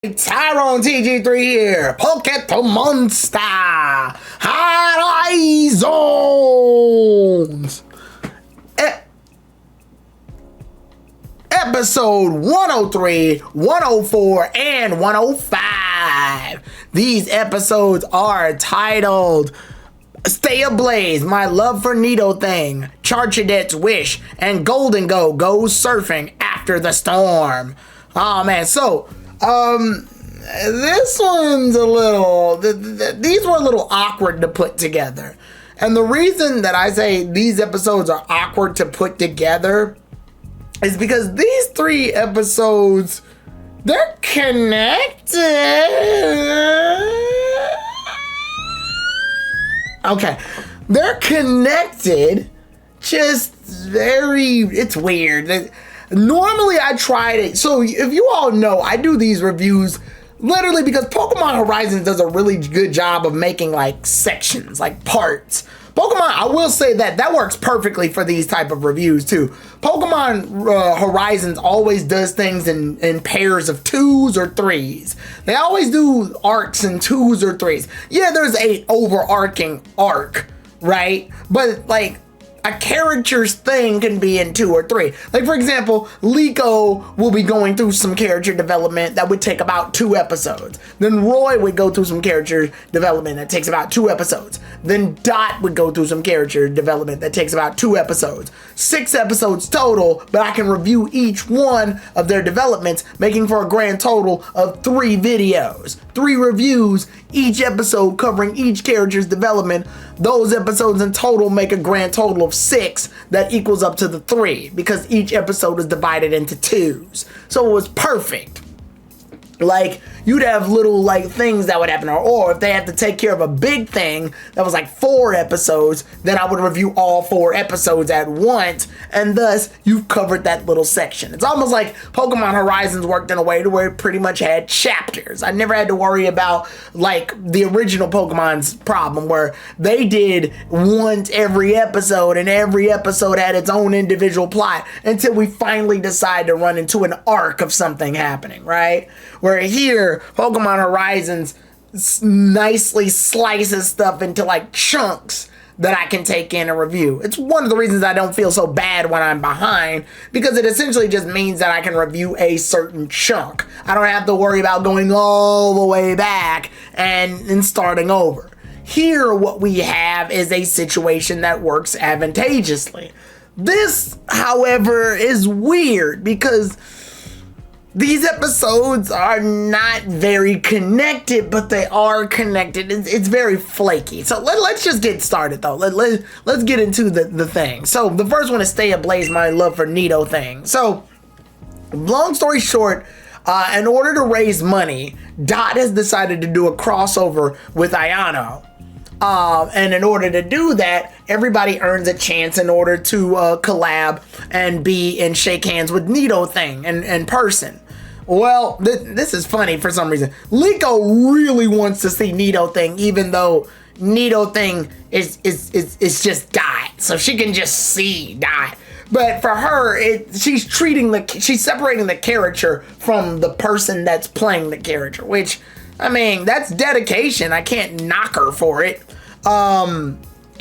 Tyrone TG3 here, Poketo Monster, Horizons, episode 103, 104, and 105. These episodes are titled Stay Ablaze, My Love for Needle Thing, Charchadet's Wish, and Golden Go Goes Surfing After the Storm. Oh man, so this one's a little, these were a little awkward to put together. And the reason that I say these episodes are awkward to put together is because these three episodes, they're connected. Okay, they're connected, just very, it's weird. Normally I try to, so if you all know, I do these reviews literally because Pokemon Horizons does a really good job of making like sections, like parts. Pokemon, I will say that works perfectly for these type of reviews too. Pokemon Horizons always does things in pairs of 2s or 3s. They always do arcs in 2s or 3s. Yeah, there's a overarching arc, right? But like, a character's thing can be in 2 or 3. Like, for example, Liko will be going through some character development that would take about 2 episodes. Then Roy would go through some character development that takes about 2 episodes. Then Dot would go through some character development that takes about 2 episodes. 6 episodes total, but I can review each one of their developments, making for a grand total of 3 videos. 3 reviews, each episode covering each character's development. Those episodes in total make a grand total of 6 that equals up to the 3 because each episode is divided into 2s. So it was perfect. Like, you'd have little like things that would happen, or if they had to take care of a big thing that was like 4 episodes, then I would review all 4 episodes at once, and thus you've covered that little section. It's almost like Pokemon Horizons worked in a way to where it pretty much had chapters. I never had to worry about like the original Pokemon's problem where they did once every episode and every episode had its own individual plot until we finally decide to run into an arc of something happening, right? Where here, Pokemon Horizons nicely slices stuff into like chunks that I can take in and review. It's one of the reasons I don't feel so bad when I'm behind, because it essentially just means that I can review a certain chunk. I don't have to worry about going all the way back and starting over. Here, what we have is a situation that works advantageously. This, however, is weird because these episodes are not very connected, but they are connected. It's very flaky. So let's just get started though. Let's get into the thing. So the first one is Stay Ablaze, My Love for Needle Thing. So long story short, in order to raise money, Dot has decided to do a crossover with Ayano. And in order to do that, everybody earns a chance in order to collab and be and shake hands with Needle Thing in person. Well, this is funny for some reason. Liko really wants to see Needle Thing, even though Needle Thing is just Dot, so she can just see Dot. But for her, she's separating the character from the person that's playing the character, which, I mean, that's dedication. I can't knock her for it.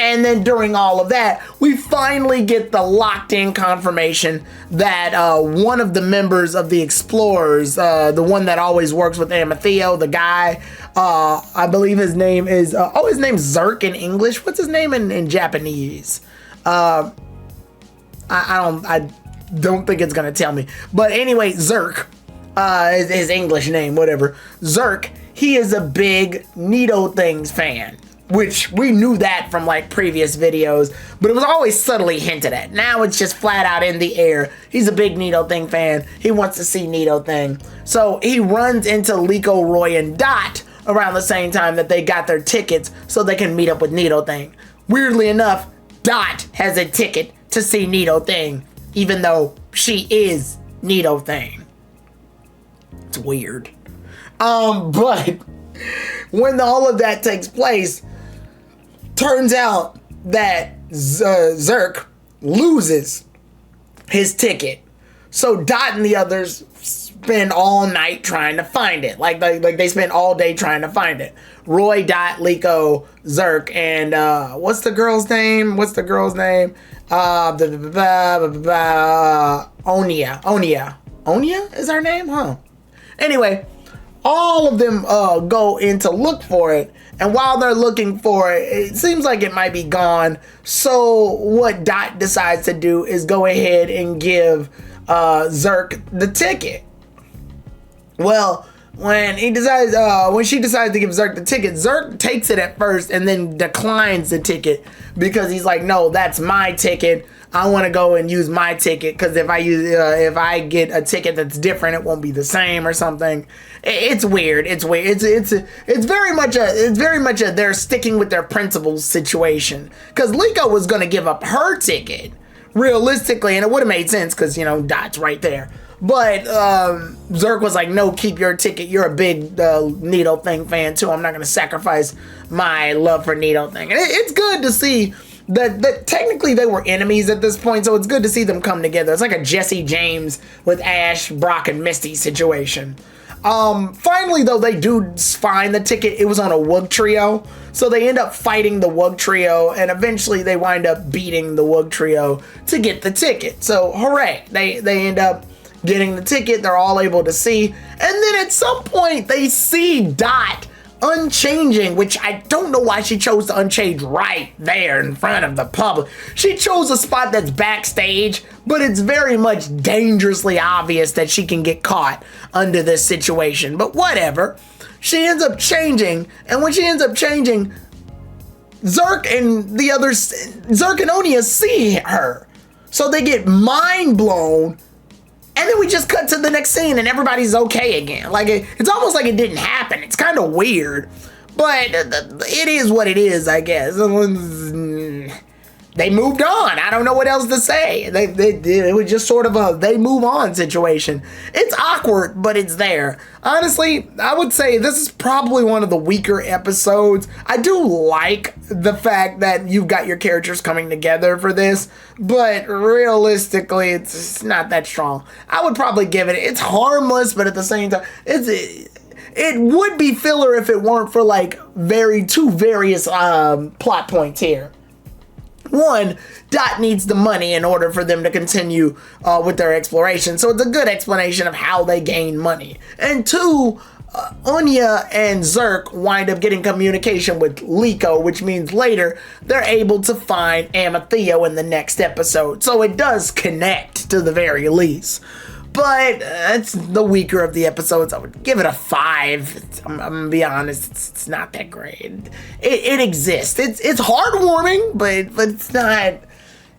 And then during all of that, we finally get the locked-in confirmation that one of the members of the Explorers, the one that always works with Amethyst, the guy, I believe his name is, his name's Zerk in English. What's his name in Japanese? I don't think it's gonna tell me. But anyway, Zerk, is his English name, whatever. Zerk, he is a big Needle Things fan, which we knew that from like previous videos, but it was always subtly hinted at. Now it's just flat out in the air. He's a big Needle Thing fan. He wants to see Needle Thing. So he runs into Liko, Roy, and Dot around the same time that they got their tickets so they can meet up with Needle Thing. Weirdly enough, Dot has a ticket to see Needle Thing, even though she is Needle Thing. It's weird. But when all of that takes place, turns out that Zerk loses his ticket So Dot and the others spend all night trying to find it. Like they spend all day trying to find it. Roy, Dot, Liko, Zerk, and what's the girl's name? Onia. Onia is her name? Huh. Anyway, all of them go in to look for it. And while they're looking for it, it seems like it might be gone. So what Dot decides to do is go ahead and give Zerk the ticket. Well, when she decides to give Zerk the ticket, Zerk takes it at first and then declines the ticket because he's like, no, that's my ticket. I want to go and use my ticket because if I get a ticket that's different, it won't be the same or something. It's weird. It's very much a they're sticking with their principles situation. Because Liko was going to give up her ticket realistically, and it would have made sense because Dot's right there. But Zerk was like, no, keep your ticket. You're a big Needle Thing fan too. I'm not going to sacrifice my love for Needle Thing. And it's good to see that technically they were enemies at this point, so it's good to see them come together. It's like a Jesse James with Ash, Brock, and Misty situation. Finally, though, they do find the ticket. It was on a Wug Trio, so they end up fighting the Wug Trio, and eventually they wind up beating the Wug Trio to get the ticket. So, hooray! They end up getting the ticket. They're all able to see, and then at some point they see Dot unchanging, which I don't know why she chose to unchange right there in front of the public. She chose a spot that's backstage, but it's very much dangerously obvious that she can get caught under this situation. But whatever. She ends up changing, and when she ends up changing, Zerk and Onia see her. So they get mind blown. And then we just cut to the next scene and everybody's okay again. Like, it's almost like it didn't happen. It's kind of weird. But it is what it is, I guess. They moved on. I don't know what else to say. It was just sort of a they move on situation. It's awkward, but it's there. Honestly, I would say this is probably one of the weaker episodes. I do like the fact that you've got your characters coming together for this, but realistically, it's not that strong. I would probably give it's harmless, but at the same time, it would be filler if it weren't for like two various plot points here. One, Dot needs the money in order for them to continue with their exploration. So it's a good explanation of how they gain money. And two, Onia and Zerk wind up getting communication with Liko, which means later they're able to find Amethyst in the next episode. So it does connect to the very least. But it's the weaker of the episodes. I would give it a 5. I'm gonna be honest, it's not that great. It exists. It's heartwarming, but it's not.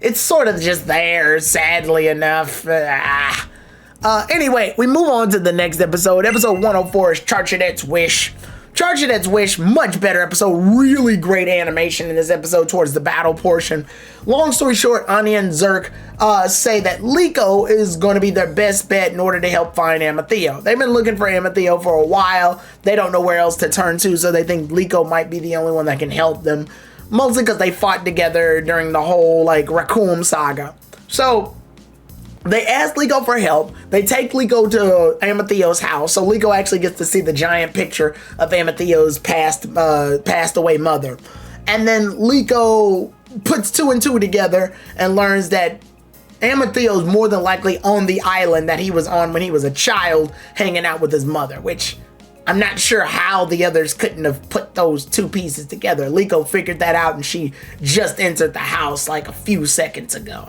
It's sort of just there, sadly enough. Anyway, we move on to the next episode. Episode 104 is Charchadet's Wish. Charchadet's Wish, much better episode. Really great animation in this episode towards the battle portion. Long story short, Anya and Zerk say that Liko is going to be their best bet in order to help find Amethyst. They've been looking for Amethyst for a while. They don't know where else to turn to, so they think Liko might be the only one that can help them. Mostly because they fought together during the whole, Raccoon saga. So they ask Liko for help. They take Liko to Amethyst's house, so Liko actually gets to see the giant picture of Amethyst's passed away mother. And then Liko puts 2 and 2 together and learns that Amethyst is more than likely on the island that he was on when he was a child, hanging out with his mother, which I'm not sure how the others couldn't have put those 2 pieces together. Liko figured that out, and she just entered the house like a few seconds ago.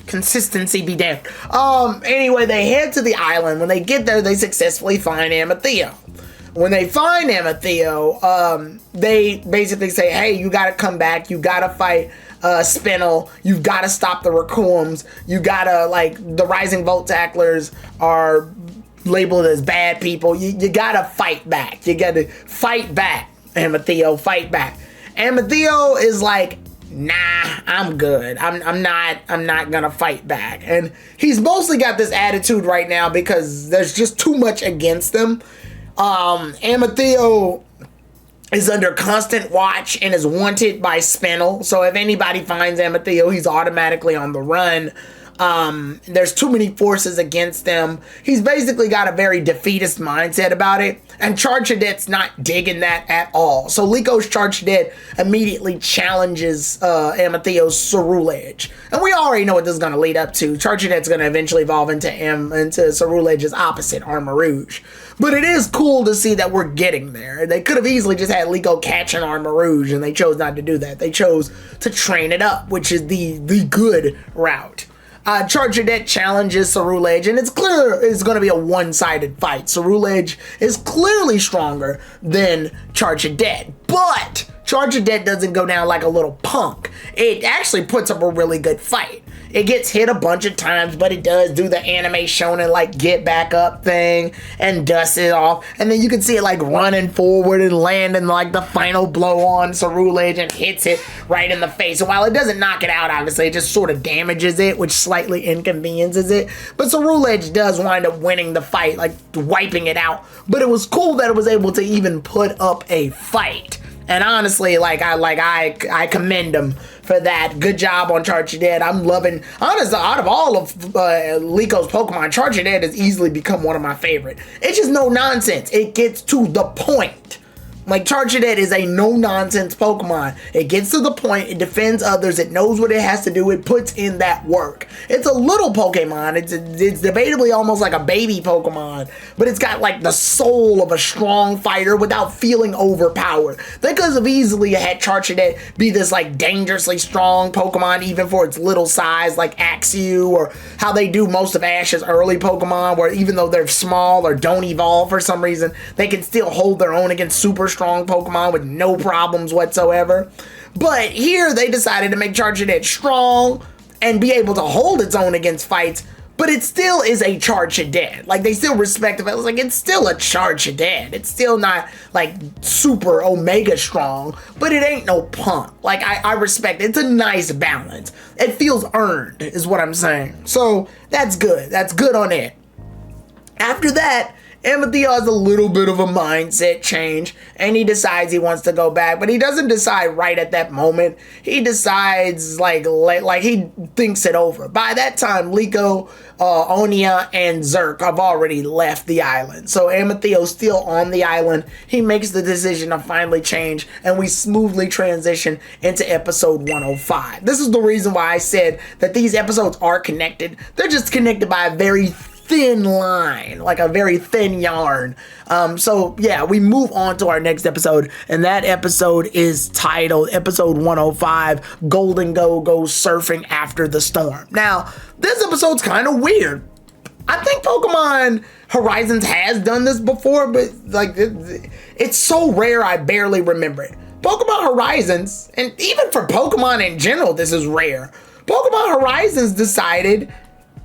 Consistency be damned. Anyway, they head to the island. When they get there, they successfully find Amethyst. When they find Amethyst, they basically say, hey, you gotta come back. You gotta fight Spinel. You've gotta stop the Raccoons. You gotta, the Rising Volt Tacklers are labeled as bad people. You gotta fight back. You gotta fight back, Amethyst. Fight back. Amethyst is like, nah, I'm good. I'm not gonna fight back. And he's mostly got this attitude right now because there's just too much against him. Amethyst is under constant watch and is wanted by Spinel. So if anybody finds Amethyst, he's automatically on the run. There's too many forces against him. He's basically got a very defeatist mindset about it, and Charge Cadet's not digging that at all. So Liko Charge Cadet immediately challenges Ametheo's Cerulege. And we already know what this is going to lead up to. Charge Cadet's going to eventually evolve into Cerulege's opposite, Armor Rouge. But it is cool to see that we're getting there. They could have easily just had Liko catch an Armor Rouge, and they chose not to do that. They chose to train it up, which is the good route. Charge Cadet challenges Cerulege, and it's clear it's going to be a one-sided fight. Cerulege is clearly stronger than Charge Cadet, but Charge Cadet doesn't go down like a little punk. It actually puts up a really good fight. It gets hit a bunch of times, but it does do the anime shonen like get back up thing and dust it off. And then you can see it like running forward and landing like the final blow on Cerulege and hits it right in the face. So while it doesn't knock it out, obviously, it just sort of damages it, which slightly inconveniences it. But Cerulege does wind up winning the fight, like wiping it out. But it was cool that it was able to even put up a fight. And honestly, I commend him for that. Good job on Charge Cadet. I'm loving, honestly, out of all of Liko's Pokemon, Charge Cadet has easily become one of my favorite. It's just no nonsense. It gets to the point. Like, Charge Cadet is a no-nonsense Pokemon. It gets to the point, it defends others, it knows what it has to do, it puts in that work. It's a little Pokemon, it's debatably almost like a baby Pokemon, but it's got like the soul of a strong fighter without feeling overpowered. They could have easily had Charge Cadet be this like dangerously strong Pokemon even for its little size, like Axew, or how they do most of Ash's early Pokemon, where even though they're small or don't evolve for some reason, they can still hold their own against super strong Pokemon with no problems whatsoever. But here they decided to make Charge Cadet strong and be able to hold its own against fights, but it still is a Charge Cadet. Like, they still respect it. Like, it's still a Charge Cadet. It's still not like super Omega strong, but it ain't no punk. Like, I respect it. It's a nice balance. It feels earned is what I'm saying. So that's good. That's good on it. After that, Amethyst has a little bit of a mindset change, and he decides he wants to go back, but he doesn't decide right at that moment. He decides like he thinks it over. By that time, Liko, Onia, and Zerk have already left the island. So Amethyst still on the island. He makes the decision to finally change, and we smoothly transition into episode 105. This is the reason why I said that these episodes are connected. They're just connected by a very thin line, like a very thin yarn. So yeah, we move on to our next episode, and that episode is titled episode 105, Golden Go goes surfing after the storm. Now, this episode's kind of weird. I think Pokemon Horizons has done this before, but like it's so rare I barely remember it. Pokemon Horizons, and even for Pokemon in general, this is rare. Pokemon Horizons decided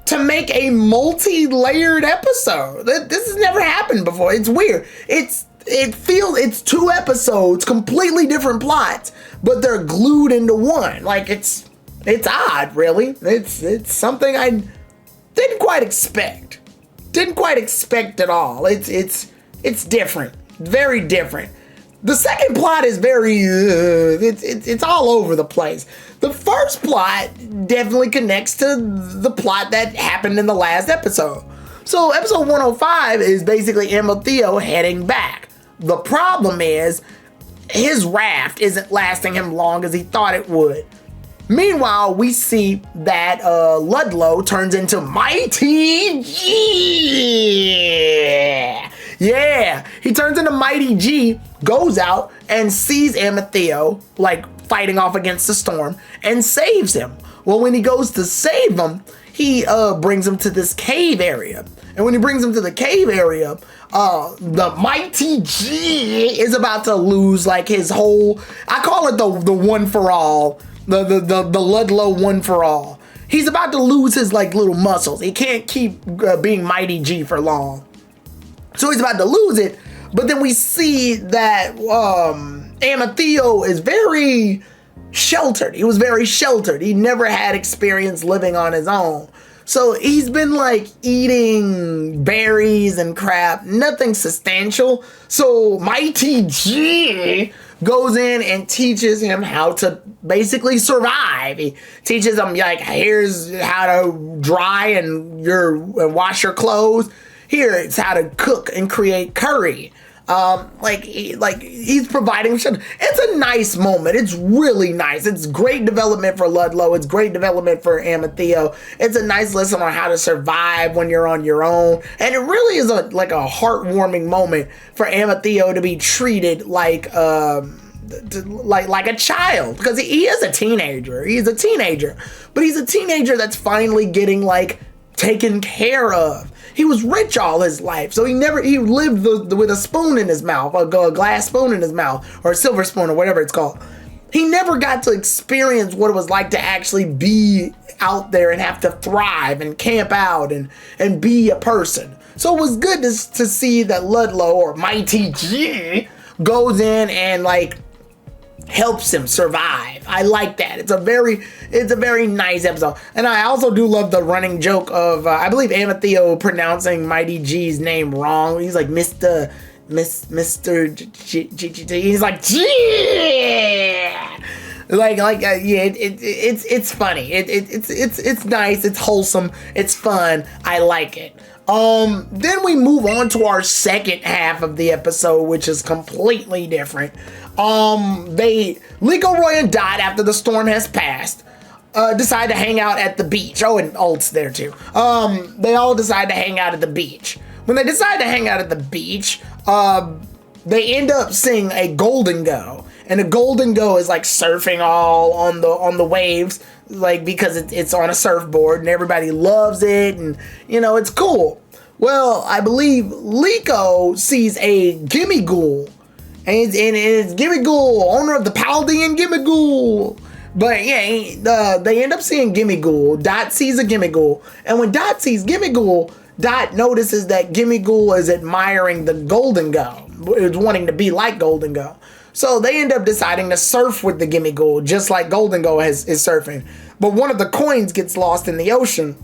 to make a multi-layered episode. This has never happened before. It's weird. It's two episodes, completely different plots, but they're glued into one. Like, it's odd, really. It's something I didn't quite expect. Didn't quite expect at all. It's different. Very different. The second plot is very, it's all over the place. The first plot definitely connects to the plot that happened in the last episode. So episode 105 is basically Amethyst heading back. The problem is his raft isn't lasting him long as he thought it would. Meanwhile, we see that Ludlow turns into Mighty G. Yeah, he turns into Mighty G, goes out and sees Amethyst like fighting off against the storm and saves him. Well, when he goes to save him, he brings him to this cave area. And when he brings him to the cave area, the Mighty G is about to lose like his whole, I call it the one for all, the Ludlow one for all. He's about to lose his like little muscles. He can't keep being Mighty G for long. So he's about to lose it, but then we see that Amethyst is very sheltered. He was very sheltered. He never had experience living on his own. So he's been like eating berries and crap, nothing substantial. So Mighty G goes in and teaches him how to basically survive. He teaches him, like, here's how to dry and wash your clothes. Here, it's how to cook and create curry. He's providing. It's a nice moment. It's really nice. It's great development for Ludlow. It's great development for Amateo. It's a nice lesson on how to survive when you're on your own. And it really is a heartwarming moment for Amateo to be treated like a child, because he is a teenager. He's a teenager, but he's a teenager that's finally getting taken care of. He was rich all his life, so he lived with a spoon in his mouth, a glass spoon in his mouth, or a silver spoon, or whatever it's called. He never got to experience what it was like to actually be out there and have to thrive and camp out and be a person. So it was good to see that Ludlow, or Mighty G, goes in and helps him survive. I like that. It's a very nice episode. And I also do love the running joke of I believe Amateo pronouncing Mighty G's name wrong. He's like Mr. G. He's like G. It's funny. It's nice. It's wholesome. It's fun. I like it. Then we move on to our second half of the episode, which is completely different. Liko, Roy, and Dot, after the storm has passed, decide to hang out at the beach. Oh, and Alt's there too. They all decide to hang out at the beach. When they decide to hang out at the beach, they end up seeing a Golden Go. And a Golden Go is surfing all on the waves, because it's on a surfboard and everybody loves it, and it's cool. Well, I believe Liko sees a GimmiGOLD, and it's GimmiGOLD, owner of the Paldean GimmiGOLD. But yeah, they end up seeing GimmiGOLD. Dot sees a GimmiGOLD, and when Dot sees GimmiGOLD, Dot notices that GimmiGOLD is admiring the Golden Go, is wanting to be like Golden Go. So they end up deciding to surf with the GimmiGOLD, just like Golden Go is surfing. But one of the coins gets lost in the ocean.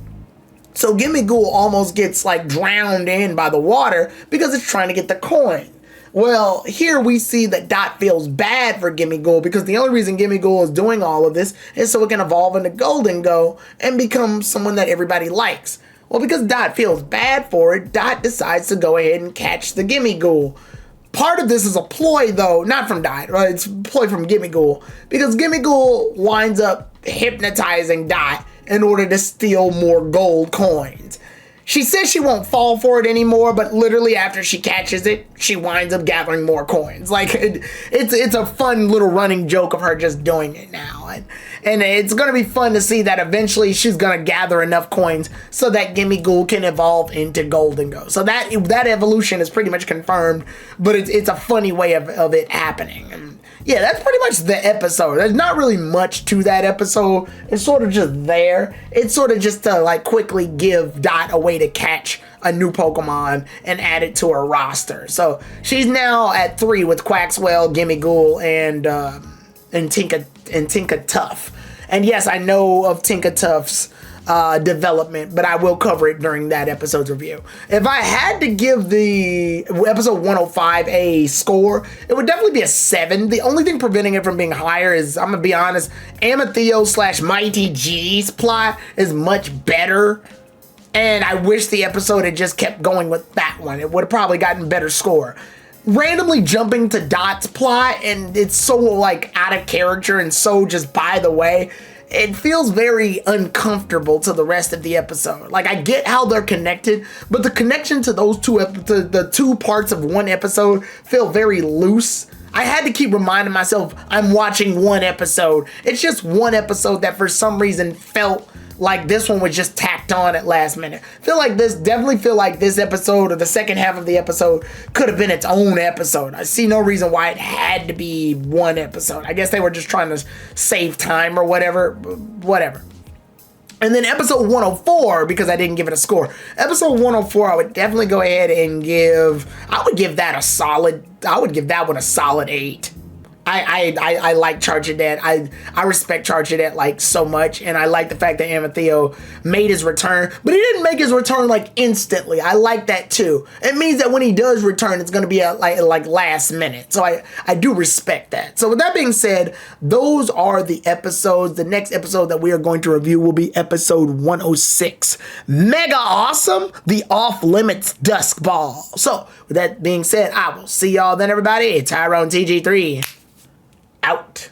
So GimmiGOLD almost gets drowned in by the water because it's trying to get the coin. Well, here we see that Dot feels bad for GimmiGOLD, because the only reason GimmiGOLD is doing all of this is so it can evolve into Golden Go and become someone that everybody likes. Well, because Dot feels bad for it, Dot decides to go ahead and catch the GimmiGOLD. Part of this is a ploy, though, not from Dot, right? It's a ploy from GimmiGOLD, because GimmiGOLD winds up hypnotizing Dot in order to steal more gold coins. She says she won't fall for it anymore, but literally after she catches it, she winds up gathering more coins. It's a fun little running joke of her just doing it now. And it's going to be fun to see that eventually she's going to gather enough coins so that GimmiGOLD can evolve into Golden Go. So that evolution is pretty much confirmed, but it's a funny way of it happening. And yeah, that's pretty much the episode. There's not really much to that episode. It's sort of just there. It's sort of just to quickly give Dot a way to catch a new Pokemon and add it to her roster. So she's now at 3 with Quaxwell, GimmiGOLD, and Tinka-Tuff. And yes, I know of Tinka-Tuff's development, but I will cover it during that episode's review. If I had to give the episode 105 a score, it would definitely be a 7. The only thing preventing it from being higher is, I'm gonna be honest, Amateo / Mighty G's plot is much better, and I wish the episode had just kept going with that one. It would have probably gotten better score. Randomly jumping to Dot's plot, and it's so out of character and so just by the way, it feels very uncomfortable to the rest of the episode. I get how they're connected, but the connection to those the two parts of one episode feel very loose. I had to keep reminding myself I'm watching one episode. It's just one episode that for some reason felt like this one was just tacked on at last minute. Definitely feel like this episode, or the second half of the episode, could have been its own episode. I see no reason why it had to be one episode. I guess they were just trying to save time or whatever. And then episode 104, because I didn't give it a score. Episode 104, I would definitely go ahead and give that one a solid 8. I like Chargenet. I respect Chargenet like so much, and I like the fact that Amatheo made his return, but he didn't make his return like instantly. I like that too. It means that when he does return, it's going to be like last minute. So I do respect that. So with that being said, those are the episodes. The next episode that we are going to review will be episode 106. Mega awesome, the Off Limits Dusk Ball. So with that being said, I will see y'all then, everybody. Tyrone TG3 out.